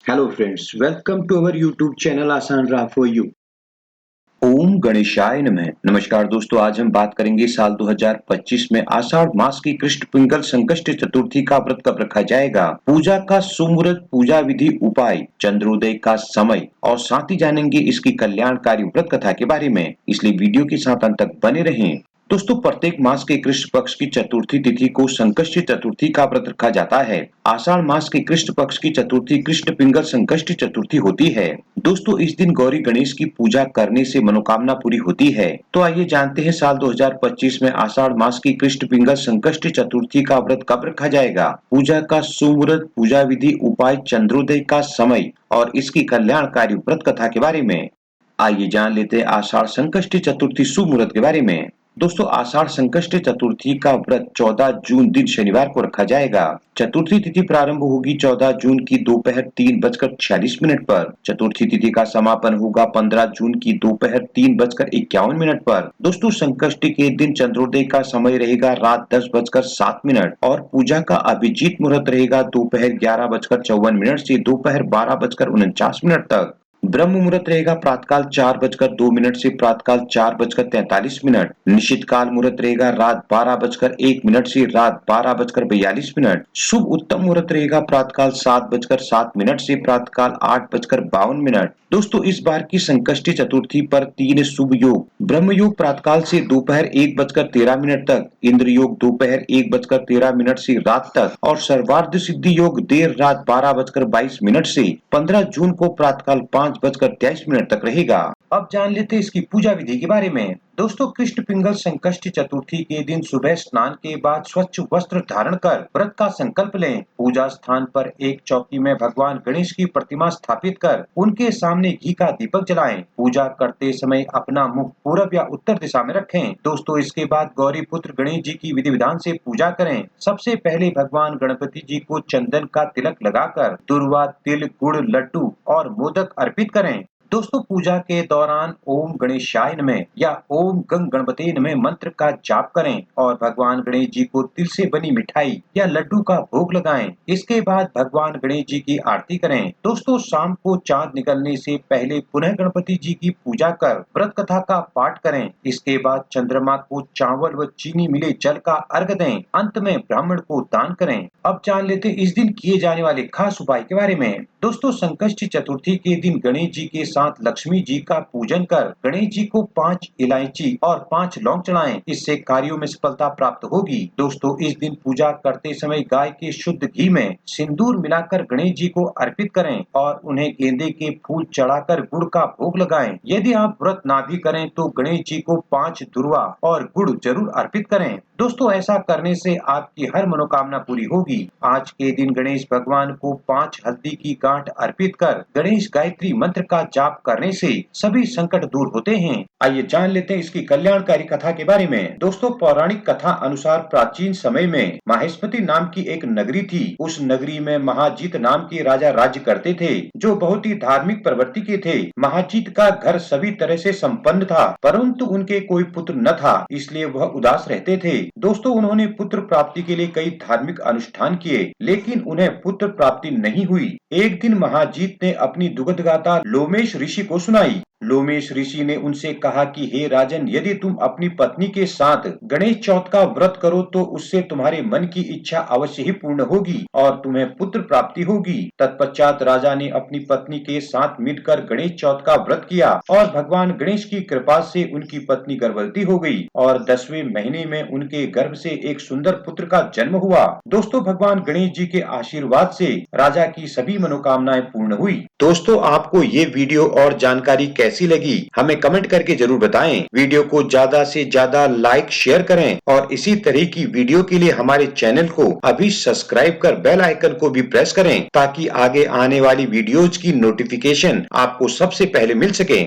Hello friends, welcome to our YouTube channel आसान राह for you। ओम गणेशाय नमः। नमस्कार दोस्तों, आज हम बात करेंगे साल 2025 में आषाढ़ मास की कृष्ण पिंगल संकष्टी चतुर्थी का व्रत कब रखा जाएगा, पूजा का सुमुहूर्त, पूजा विधि, उपाय, चंद्रोदय का समय और साथ ही जानेंगे इसकी कल्याणकारी व्रत कथा के बारे में, इसलिए वीडियो के साथ अंत तक बने रहें। दोस्तों, प्रत्येक मास के कृष्ण पक्ष की चतुर्थी तिथि को संकष्टी चतुर्थी का व्रत रखा जाता है। आषाढ़ मास के कृष्ण पक्ष की चतुर्थी कृष्ण पिंगल संकष्टी चतुर्थी होती है। दोस्तों, इस दिन गौरी गणेश की पूजा करने से मनोकामना पूरी होती है। तो आइए जानते हैं साल 2025 में आषाढ़ मास की कृष्ण पिंगल संकष्टी चतुर्थी का व्रत कब रखा जाएगा, पूजा का सुमुहूर्त, पूजा विधि, उपाय, चंद्रोदय का समय और इसकी कल्याणकारी व्रत कथा के बारे में। आइए जान लेते हैं आषाढ़ संकष्टी चतुर्थी सुमुहूर्त के बारे में। दोस्तों, आषाढ़ संकष्टी चतुर्थी का व्रत 14 जून दिन शनिवार को रखा जाएगा। चतुर्थी तिथि प्रारंभ होगी 14 जून की दोपहर 3:46 पर। चतुर्थी तिथि का समापन होगा 15 जून की दोपहर 3:51 पर। दोस्तों, संकष्टी के दिन चंद्रोदय का समय रहेगा रात 10:07 और पूजा का अभिजीत मुहूर्त रहेगा दोपहर 11:54 से दोपहर 12:49 तक। ब्रह्म मुहूर्त रहेगा प्रातःकाल 4:02 से प्रातःकाल 4:43। निश्चित काल मुहूर्त रहेगा रात 12:01 से रात 12:42। शुभ उत्तम मुहूर्त रहेगा प्रातःकाल 7:07 से प्रातःकाल 8:52। दोस्तों, इस बार की संकष्टी चतुर्थी पर 3 शुभ योग, ब्रह्म योग प्रातःकाल से दोपहर 1:13 तक, इंद्र योग दोपहर 1:13 से रात तक और सर्वार्थ सिद्धि योग देर रात 12:22 से 15 जून को प्रातःकाल 5:23 तक रहेगा। अब जान लेते हैं इसकी पूजा विधि के बारे में। दोस्तों, कृष्ण पिंगल संकष्टी चतुर्थी के दिन सुबह स्नान के बाद स्वच्छ वस्त्र धारण कर व्रत का संकल्प लें। पूजा स्थान पर एक चौकी में भगवान गणेश की प्रतिमा स्थापित कर उनके सामने घी का दीपक जलाएं। पूजा करते समय अपना मुख पूरब या उत्तर दिशा में रखें। दोस्तों, इसके बाद गौरी पुत्र गणेश जी की विधि विधान से पूजा करें। सबसे पहले भगवान गणपति जी को चंदन का तिलक लगाकर दुर्वा, तिल, गुड़, लड्डू और मोदक अर्पित करें। दोस्तों, पूजा के दौरान ओम गणेशाय नमः या ओम गं गणपते नमः मंत्र का जाप करें और भगवान गणेश जी को तिल से बनी मिठाई या लड्डू का भोग लगाएं। इसके बाद भगवान गणेश जी की आरती करें। दोस्तों, शाम को चांद निकलने से पहले पुनः गणपति जी की पूजा कर व्रत कथा का पाठ करें। इसके बाद चंद्रमा को चावल व चीनी मिले जल का अर्घ दें। अंत में ब्राह्मण को दान करें। अब जान लेते हैं इस दिन किए जाने वाले खास उपाय के बारे में। दोस्तों, संकष्टी चतुर्थी के दिन गणेश जी के साथ लक्ष्मी जी का पूजन कर गणेश जी को 5 इलायची और 5 लौंग चढ़ाएं। इससे कार्यों में सफलता प्राप्त होगी। दोस्तों, इस दिन पूजा करते समय गाय के शुद्ध घी में सिंदूर मिलाकर गणेश जी को अर्पित करें और उन्हें गेंदे के फूल चढ़ाकर गुड़ का भोग लगाएं। यदि आप व्रत ना भी करें तो गणेश जी को 5 दुर्वा और गुड़ जरूर अर्पित करें। दोस्तों, ऐसा करने से आपकी हर मनोकामना पूरी होगी। आज के दिन गणेश भगवान को 5 हल्दी की गांठ अर्पित कर गणेश गायत्री मंत्र का जाप करने से सभी संकट दूर होते हैं। आइए जान लेते हैं इसकी कल्याणकारी कथा के बारे में। दोस्तों, पौराणिक कथा अनुसार प्राचीन समय में माहेश्वती नाम की एक नगरी थी। उस नगरी में महाजीत नाम के राजा राज्य करते थे, जो बहुत ही धार्मिक प्रवृत्ति के थे। महाजीत का घर सभी तरह से संपन्न था, परंतु उनके कोई पुत्र न था, इसलिए वह उदास रहते थे। दोस्तों, उन्होंने पुत्र प्राप्ति के लिए कई धार्मिक अनुष्ठान किए, लेकिन उन्हें पुत्र प्राप्ति नहीं हुई। एक दिन महाजीत ने अपनी दुखद गाथा लोमेश ऋषि को सुनाई। लोमेश ऋषि ने उनसे कहा कि हे राजन, यदि तुम अपनी पत्नी के साथ गणेश चौथ का व्रत करो तो उससे तुम्हारे मन की इच्छा अवश्य ही पूर्ण होगी और तुम्हें पुत्र प्राप्ति होगी। तत्पश्चात राजा ने अपनी पत्नी के साथ मिलकर गणेश चौथ का व्रत किया और भगवान गणेश की कृपा से उनकी पत्नी गर्भवती हो गई और 10वें महीने में उनके गर्भ से एक सुंदर पुत्र का जन्म हुआ। दोस्तों, भगवान गणेश जी के आशीर्वाद से राजा की सभी मनोकामनाएं पूर्ण हुई। दोस्तों, आपको ये वीडियो और जानकारी कैसी लगी हमें कमेंट करके जरूर बताएं। वीडियो को ज्यादा से ज्यादा लाइक शेयर करें और इसी तरह की वीडियो के लिए हमारे चैनल को अभी सब्सक्राइब कर बेल आइकन को भी प्रेस करें ताकि आगे आने वाली वीडियोज की नोटिफिकेशन आपको सबसे पहले मिल सके।